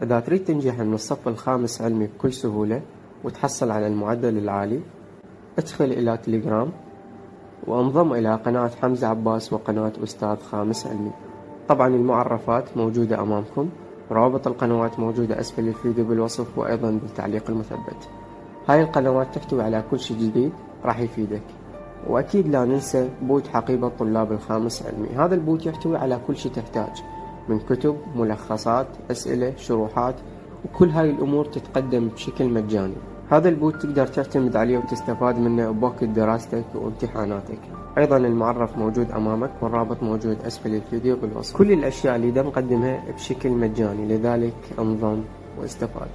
إذا تريد تنجح من الصف الخامس علمي بكل سهولة وتحصل على المعدل العالي، ادخل إلى تليجرام وانضم إلى قناة حمزة عباس وقناة أستاذ خامس علمي. طبعا المعرفات موجودة أمامكم، روابط القنوات موجودة أسفل الفيديو بالوصف وأيضا بالتعليق المثبت. هاي القنوات تحتوي على كل شيء جديد راح يفيدك. وأكيد لا ننسى بوت حقيبة طلاب الخامس علمي. هذا البوت يحتوي على كل شيء تحتاج من كتب، ملخصات، أسئلة، شروحات، وكل هاي الأمور تتقدم بشكل مجاني. هذا البوت تقدر تعتمد عليه وتستفاد منه بوقت دراستك وامتحاناتك. أيضا المعرف موجود أمامك والرابط موجود أسفل الفيديو بالوصف. كل الأشياء اللي نقدمها بشكل مجاني، لذلك انضم واستفاد.